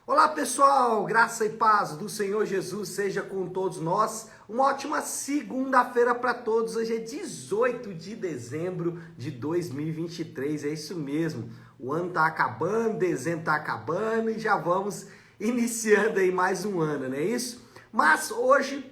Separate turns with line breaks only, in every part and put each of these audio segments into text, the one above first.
Olá pessoal, graça e paz do Senhor Jesus seja com todos nós. Uma ótima segunda-feira para todos. Hoje é 18 de dezembro de 2023, é isso mesmo. O ano tá acabando, dezembro tá acabando e já vamos iniciando aí mais um ano, não é isso? Mas hoje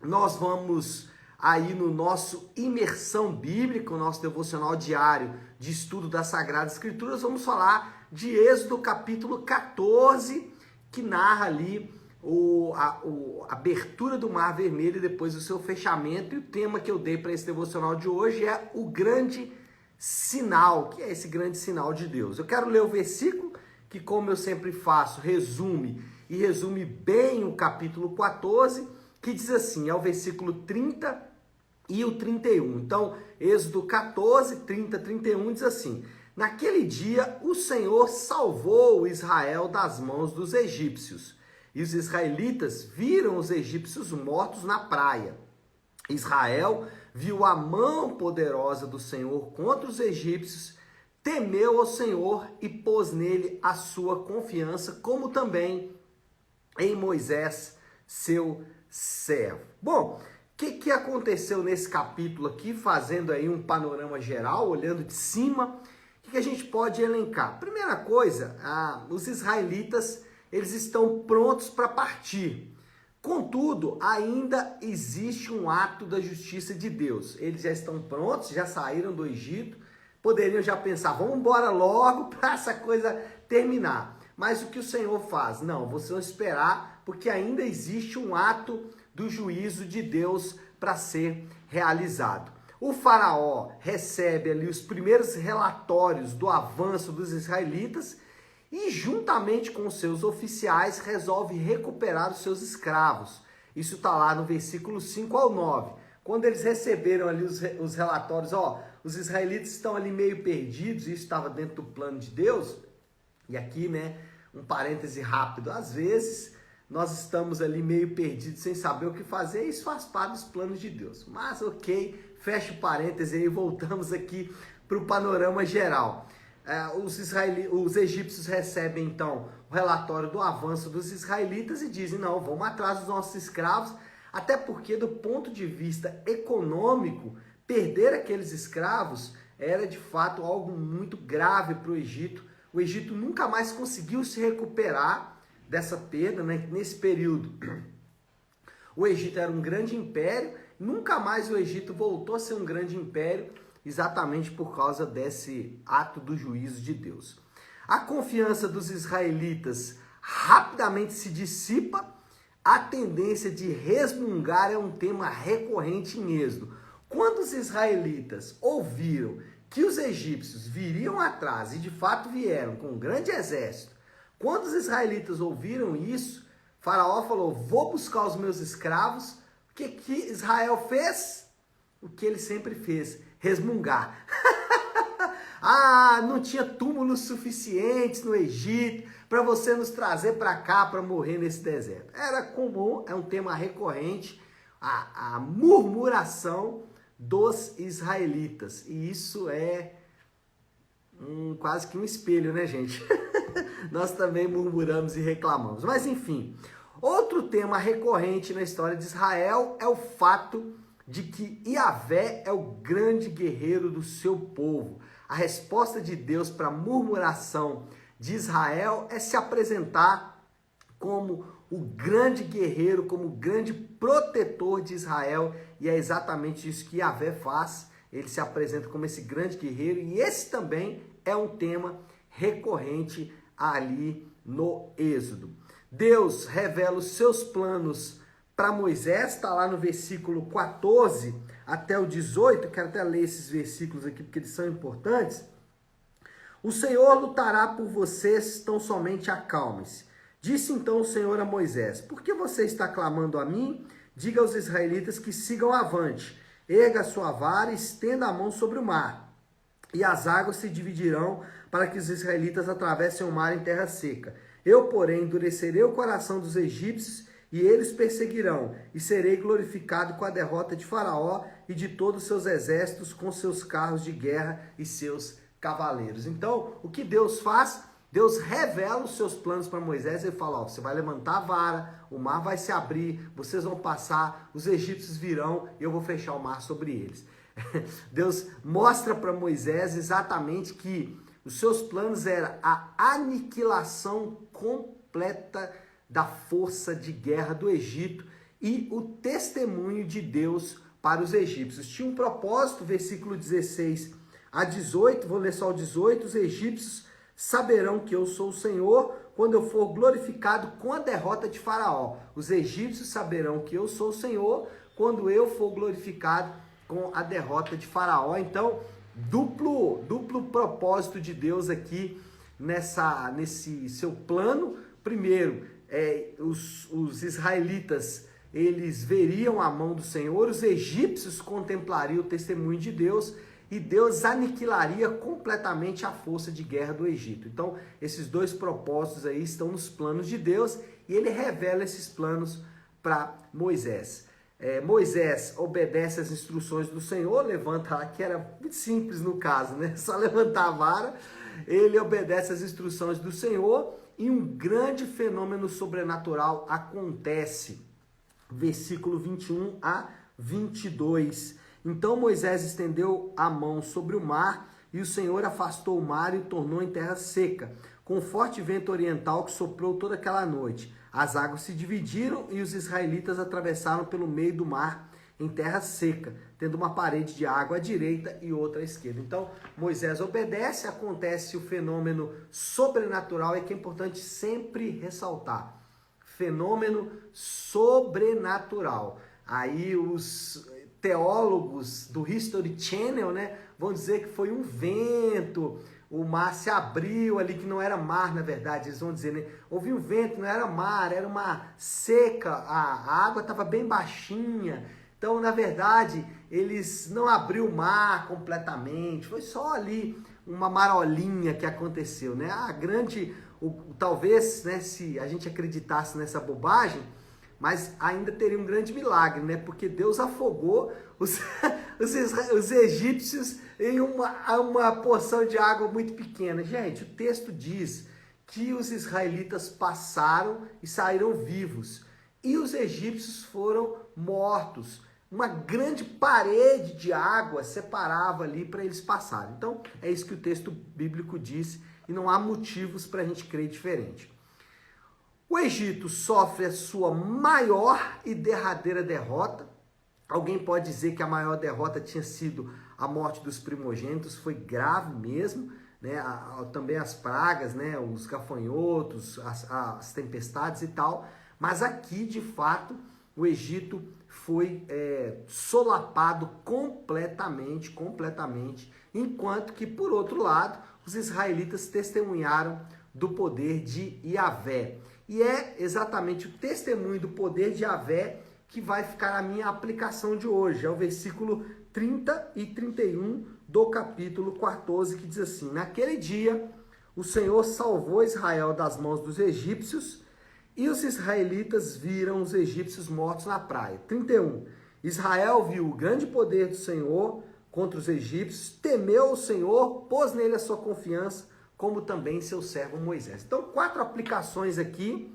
nós vamos aí no nosso Imersão Bíblica, o nosso devocional diário de estudo das Sagradas Escrituras, vamos falar de Êxodo capítulo 14, que narra ali a abertura do Mar Vermelho e depois o seu fechamento. E o tema que eu dei para esse devocional de hoje é o grande sinal, que é esse grande sinal de Deus. Eu quero ler o versículo que, como eu sempre faço, resume bem o capítulo 14, que diz assim, é o versículo 30 e o 31. Então, Êxodo 14, 30, 31 diz assim: naquele dia o Senhor salvou Israel das mãos dos egípcios, e os israelitas viram os egípcios mortos na praia. Israel viu a mão poderosa do Senhor contra os egípcios, temeu ao Senhor e pôs nele a sua confiança, como também em Moisés, seu servo. Bom, o que aconteceu nesse capítulo aqui, fazendo aí um panorama geral, olhando de cima? O que a gente pode elencar? Primeira coisa, os israelitas, eles estão prontos para partir. Contudo, ainda existe um ato da justiça de Deus. Eles já estão prontos, já saíram do Egito, poderiam já pensar, vamos embora logo para essa coisa terminar. Mas o que o Senhor faz? Não, vocês vão esperar, porque ainda existe um ato do juízo de Deus para ser realizado. O faraó recebe ali os primeiros relatórios do avanço dos israelitas e, juntamente com os seus oficiais, resolve recuperar os seus escravos. Isso está lá no versículo 5 ao 9. Quando eles receberam ali os relatórios, os israelitas estão ali meio perdidos, isso estava dentro do plano de Deus. E aqui, um parêntese rápido, às vezes nós estamos ali meio perdidos, sem saber o que fazer, e isso faz parte dos planos de Deus. Mas ok, fecha o parêntese aí e voltamos aqui para o panorama geral. Os egípcios recebem então o relatório do avanço dos israelitas e dizem, não, vamos atrás dos nossos escravos, até porque do ponto de vista econômico, perder aqueles escravos era de fato algo muito grave para o Egito. O Egito nunca mais conseguiu se recuperar dessa perda, nesse período. O Egito era um grande império, nunca mais o Egito voltou a ser um grande império, exatamente por causa desse ato do juízo de Deus. A confiança dos israelitas rapidamente se dissipa, a tendência de resmungar é um tema recorrente em Êxodo. Quando os israelitas ouviram que os egípcios viriam atrás, e de fato vieram com um grande exército, quando os israelitas ouviram isso, Faraó falou, vou buscar os meus escravos. O que Israel fez? O que ele sempre fez, resmungar. Não tinha túmulos suficientes no Egito para você nos trazer para cá para morrer nesse deserto. Era comum, é um tema recorrente, a murmuração dos israelitas. E isso é quase que um espelho, né, gente? Nós também murmuramos e reclamamos. Mas enfim, outro tema recorrente na história de Israel é o fato de que Yahvé é o grande guerreiro do seu povo. A resposta de Deus para a murmuração de Israel é se apresentar como o grande guerreiro, como o grande protetor de Israel. E é exatamente isso que Yahvé faz. Ele se apresenta como esse grande guerreiro. E esse também é um tema recorrente ali no Êxodo. Deus revela os seus planos para Moisés, está lá no versículo 14 até o 18, quero até ler esses versículos aqui porque eles são importantes. O Senhor lutará por vocês, tão somente acalmem-se. Disse então o Senhor a Moisés, por que você está clamando a mim? Diga aos israelitas que sigam avante, erga a sua vara e estenda a mão sobre o mar, e as águas se dividirão para que os israelitas atravessem o mar em terra seca. Eu, porém, endurecerei o coração dos egípcios e eles perseguirão, e serei glorificado com a derrota de Faraó e de todos os seus exércitos, com seus carros de guerra e seus cavaleiros. Então, o que Deus faz? Deus revela os seus planos para Moisés e ele fala, ó, você vai levantar a vara, o mar vai se abrir, vocês vão passar, os egípcios virão e eu vou fechar o mar sobre eles. Deus mostra para Moisés exatamente que os seus planos eram a aniquilação completa da força de guerra do Egito e o testemunho de Deus para os egípcios. Tinha um propósito, versículo 16 a 18, vou ler só o 18, os egípcios saberão que eu sou o Senhor quando eu for glorificado com a derrota de Faraó. Os egípcios saberão que eu sou o Senhor quando eu for glorificado com a derrota de Faraó. Então, duplo propósito de Deus aqui nesse seu plano. Primeiro, os israelitas, eles veriam a mão do Senhor, os egípcios contemplariam o testemunho de Deus e Deus aniquilaria completamente a força de guerra do Egito. Então, esses dois propósitos aí estão nos planos de Deus e ele revela esses planos para Moisés. Moisés obedece às instruções do Senhor, levanta lá, que era muito simples no caso, né? Só levantar a vara, ele obedece às instruções do Senhor e um grande fenômeno sobrenatural acontece. Versículo 21 a 22. Então Moisés estendeu a mão sobre o mar e o Senhor afastou o mar e o tornou em terra seca, com um forte vento oriental que soprou toda aquela noite. As águas se dividiram e os israelitas atravessaram pelo meio do mar em terra seca, tendo uma parede de água à direita e outra à esquerda. Então, Moisés obedece, acontece o fenômeno sobrenatural, e que é importante sempre ressaltar. Fenômeno sobrenatural. Aí os teólogos do History Channel, né, vão dizer que foi um vento, o mar se abriu ali, que não era mar, na verdade, eles vão dizer, né? Houve um vento, não era mar, era uma seca, a água estava bem baixinha. Então, na verdade, eles não abriu o mar completamente, foi só ali uma marolinha que aconteceu, né? Talvez, né, se a gente acreditasse nessa bobagem, mas ainda teria um grande milagre, né? Porque Deus afogou os egípcios em uma porção de água muito pequena. Gente, o texto diz que os israelitas passaram e saíram vivos, e os egípcios foram mortos. Uma grande parede de água separava ali para eles passarem. Então, é isso que o texto bíblico diz, e não há motivos para a gente crer diferente. O Egito sofre a sua maior e derradeira derrota. Alguém pode dizer que a maior derrota tinha sido a morte dos primogênitos, foi grave mesmo, né? Também as pragas, né? Os gafanhotos, as tempestades e tal. Mas aqui, de fato, o Egito foi solapado completamente, enquanto que, por outro lado, os israelitas testemunharam do poder de Yahvé. E é exatamente o testemunho do poder de Yahvé que vai ficar a minha aplicação de hoje. É o versículo 30 e 31 do capítulo 14, que diz assim: naquele dia, o Senhor salvou Israel das mãos dos egípcios, e os israelitas viram os egípcios mortos na praia. 31. Israel viu o grande poder do Senhor contra os egípcios, temeu o Senhor, pôs nele a sua confiança, como também seu servo Moisés. Então, 4 aplicações aqui,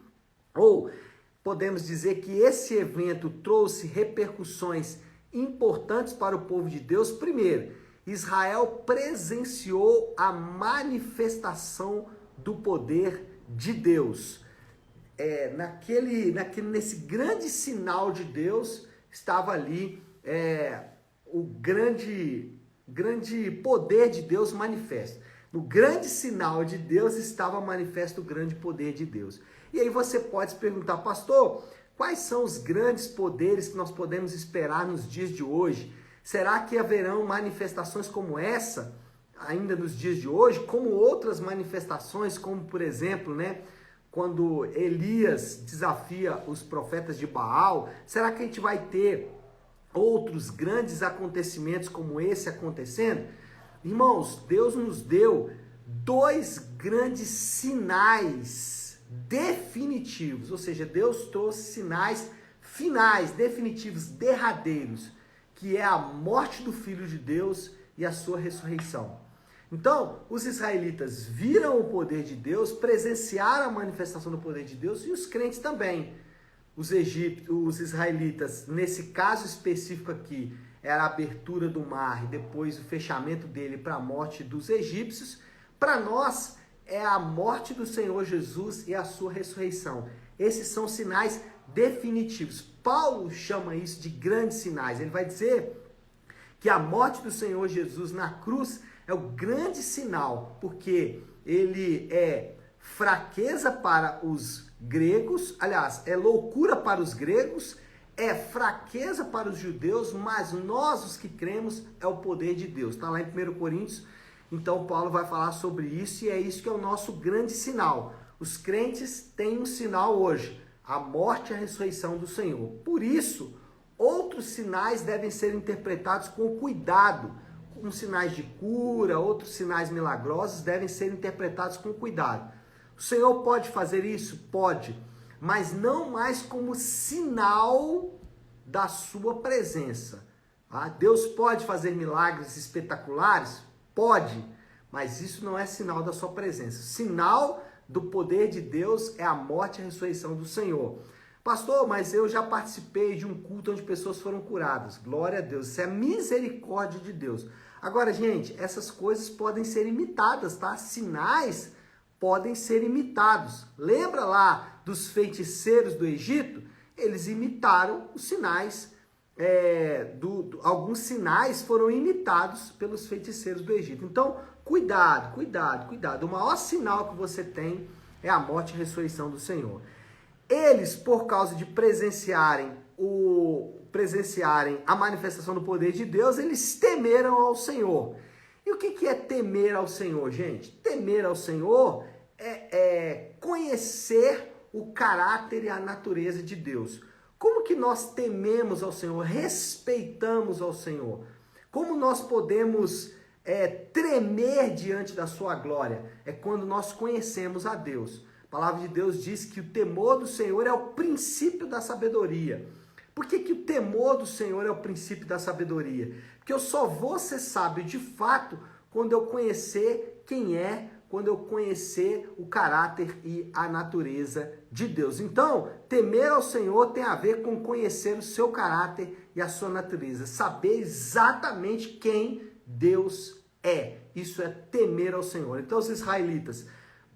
ou podemos dizer que esse evento trouxe repercussões importantes para o povo de Deus. Primeiro, Israel presenciou a manifestação do poder de Deus. Nesse grande sinal de Deus, estava ali o grande poder de Deus manifesto. No grande sinal de Deus estava manifesto o grande poder de Deus. E aí você pode se perguntar, pastor, quais são os grandes poderes que nós podemos esperar nos dias de hoje? Será que haverão manifestações como essa ainda nos dias de hoje? Como outras manifestações, como por exemplo, né, quando Elias desafia os profetas de Baal? Será que a gente vai ter outros grandes acontecimentos como esse acontecendo? Irmãos, Deus nos deu 2 grandes sinais definitivos, ou seja, Deus trouxe sinais finais, definitivos, derradeiros, que é a morte do Filho de Deus e a sua ressurreição. Então, os israelitas viram o poder de Deus, presenciaram a manifestação do poder de Deus e os crentes também. Os israelitas, nesse caso específico aqui, era a abertura do mar e depois o fechamento dele para a morte dos egípcios. Para nós, é a morte do Senhor Jesus e a sua ressurreição. Esses são sinais definitivos. Paulo chama isso de grandes sinais. Ele vai dizer que a morte do Senhor Jesus na cruz é o grande sinal, porque ele é fraqueza para os gregos, aliás, é loucura para os gregos, é fraqueza para os judeus, mas nós, os que cremos, é o poder de Deus. Está lá em 1 Coríntios, então Paulo vai falar sobre isso e é isso que é o nosso grande sinal. Os crentes têm um sinal hoje, a morte e a ressurreição do Senhor. Por isso, outros sinais devem ser interpretados com cuidado, como sinais de cura, outros sinais milagrosos devem ser interpretados com cuidado. O Senhor pode fazer isso? Pode, mas não mais como sinal da sua presença. Tá? Deus pode fazer milagres espetaculares? Pode, mas isso não é sinal da sua presença. Sinal do poder de Deus é a morte e a ressurreição do Senhor. Pastor, mas eu já participei de um culto onde pessoas foram curadas. Glória a Deus, isso é a misericórdia de Deus. Agora, gente, essas coisas podem ser imitadas, tá? Sinais podem ser imitados. Lembra lá dos feiticeiros do Egito? Eles imitaram os sinais, alguns sinais foram imitados pelos feiticeiros do Egito. Então, cuidado, cuidado, cuidado. O maior sinal que você tem é a morte e a ressurreição do Senhor. Eles, por causa de presenciarem a manifestação do poder de Deus, eles temeram ao Senhor. E o que é temer ao Senhor, gente? Temer ao Senhor é conhecer o caráter e a natureza de Deus. Como que nós tememos ao Senhor, respeitamos ao Senhor? Como nós podemos tremer diante da sua glória? É quando nós conhecemos a Deus. A palavra de Deus diz que o temor do Senhor é o princípio da sabedoria. Por que o temor do Senhor é o princípio da sabedoria? Porque eu só vou ser sábio de fato quando eu conhecer quem é, quando eu conhecer o caráter e a natureza de Deus. Então, temer ao Senhor tem a ver com conhecer o seu caráter e a sua natureza. Saber exatamente quem Deus é. Isso é temer ao Senhor. Então, os israelitas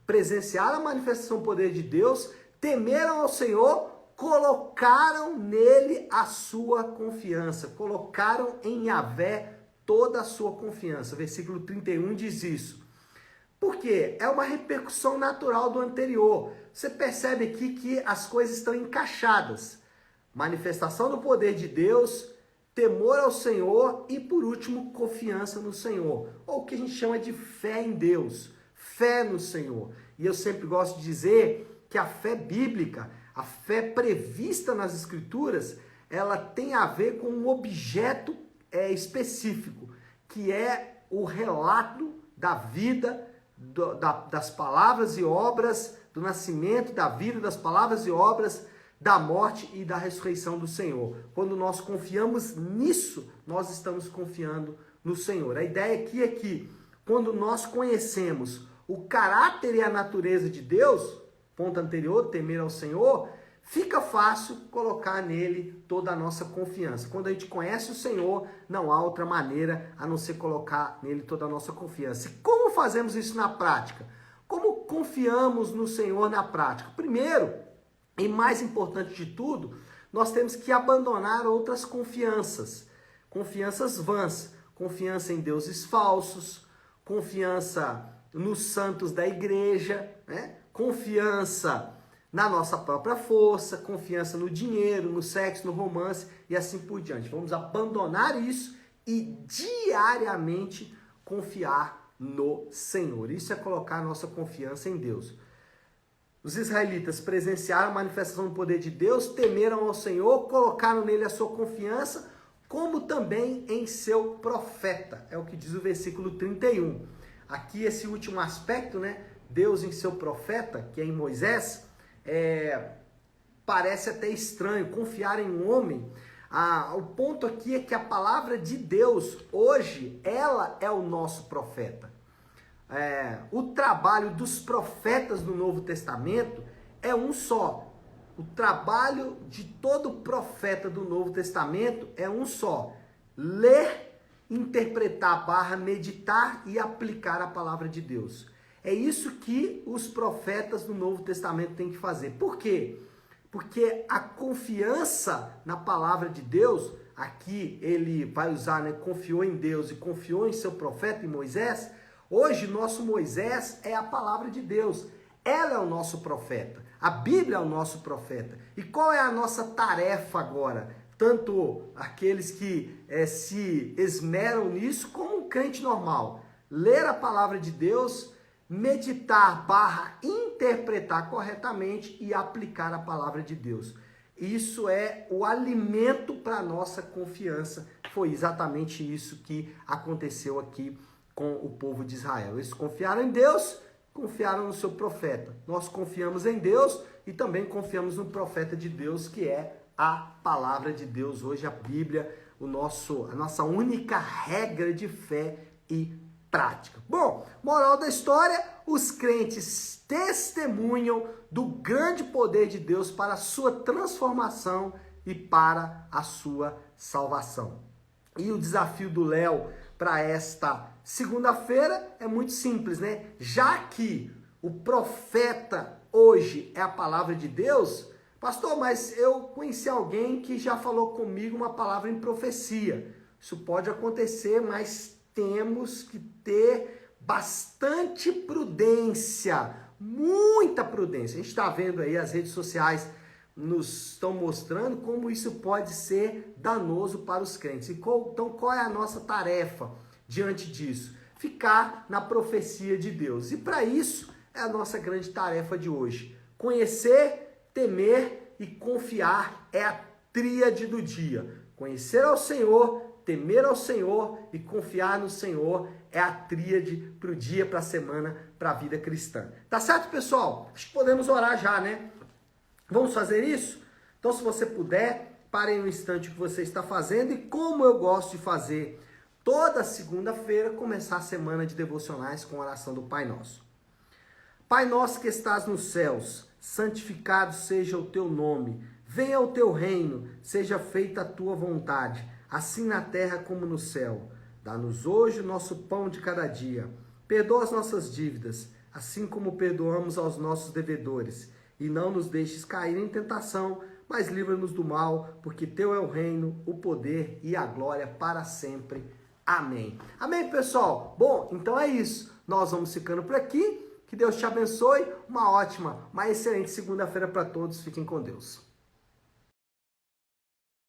presenciaram a manifestação do poder de Deus, temeram ao Senhor, colocaram nele a sua confiança, colocaram em Yahvé toda a sua confiança. Versículo 31 diz isso. Por quê? É uma repercussão natural do anterior. Você percebe aqui que as coisas estão encaixadas. Manifestação do poder de Deus, temor ao Senhor e, por último, confiança no Senhor. Ou o que a gente chama de fé em Deus, fé no Senhor. E eu sempre gosto de dizer que a fé bíblica, a fé prevista nas Escrituras, ela tem a ver com um objeto específico, que é o relato da vida, das palavras e obras, do nascimento, da vida, das palavras e obras, da morte e da ressurreição do Senhor. Quando nós confiamos nisso, nós estamos confiando no Senhor. A ideia aqui é que, quando nós conhecemos o caráter e a natureza de Deus, ponto anterior, temer ao Senhor, fica fácil colocar nele toda a nossa confiança. Quando a gente conhece o Senhor, não há outra maneira a não ser colocar nele toda a nossa confiança. E como fazemos isso na prática? Como confiamos no Senhor na prática? Primeiro, e mais importante de tudo, nós temos que abandonar outras confianças. Confianças vãs, confiança em deuses falsos, confiança nos santos da igreja, né? Confiança na nossa própria força, confiança no dinheiro, no sexo, no romance e assim por diante. Vamos abandonar isso e diariamente confiar no Senhor. Isso é colocar a nossa confiança em Deus. Os israelitas presenciaram a manifestação do poder de Deus, temeram ao Senhor, colocaram nele a sua confiança, como também em seu profeta. É o que diz o versículo 31. Aqui esse último aspecto, né? Deus em seu profeta, que é em Moisés, parece até estranho, confiar em um homem. O ponto aqui é que a palavra de Deus, hoje, ela é o nosso profeta. o trabalho dos profetas do Novo Testamento é um só. O trabalho de todo profeta do Novo Testamento é um só. Ler, interpretar, meditar e aplicar a palavra de Deus. É isso que os profetas do Novo Testamento têm que fazer. Por quê? Porque a confiança na palavra de Deus, aqui ele vai usar, né? Confiou em Deus e confiou em seu profeta, em Moisés. Hoje, nosso Moisés é a palavra de Deus. Ela é o nosso profeta. A Bíblia é o nosso profeta. E qual é a nossa tarefa agora? Tanto aqueles que se esmeram nisso, como um crente normal. Ler a palavra de Deus, meditar, interpretar corretamente e aplicar a palavra de Deus. Isso é o alimento para a nossa confiança. Foi exatamente isso que aconteceu aqui com o povo de Israel. Eles confiaram em Deus, confiaram no seu profeta. Nós confiamos em Deus e também confiamos no profeta de Deus, que é a palavra de Deus. Hoje a Bíblia, a nossa única regra de fé e prática. Bom, moral da história, os crentes testemunham do grande poder de Deus para a sua transformação e para a sua salvação. E o desafio do Léo para esta segunda-feira é muito simples, né? Já que o profeta hoje é a palavra de Deus, pastor, mas eu conheci alguém que já falou comigo uma palavra em profecia. Isso pode acontecer, mas temos que ter bastante prudência, muita prudência. A gente está vendo aí, as redes sociais nos estão mostrando como isso pode ser danoso para os crentes. Então, qual é a nossa tarefa diante disso? Ficar na profecia de Deus. E para isso é a nossa grande tarefa de hoje. Conhecer, temer e confiar é a tríade do dia. Conhecer ao Senhor, temer ao Senhor e confiar no Senhor é a tríade para o dia, para a semana, para a vida cristã. Tá certo, pessoal? Acho que podemos orar já, né? Vamos fazer isso? Então, se você puder, pare um instante o que você está fazendo e, como eu gosto de fazer toda segunda-feira, começar a semana de devocionais com a oração do Pai Nosso. Pai nosso que estás nos céus, santificado seja o teu nome. Venha o teu reino, seja feita a tua vontade, assim na terra como no céu. Dá-nos hoje o nosso pão de cada dia. Perdoa as nossas dívidas, assim como perdoamos aos nossos devedores. E não nos deixes cair em tentação, mas livra-nos do mal, porque teu é o reino, o poder e a glória para sempre. Amém. Amém, pessoal? Bom, então é isso. Nós vamos ficando por aqui. Que Deus te abençoe. Uma excelente segunda-feira para todos. Fiquem com Deus.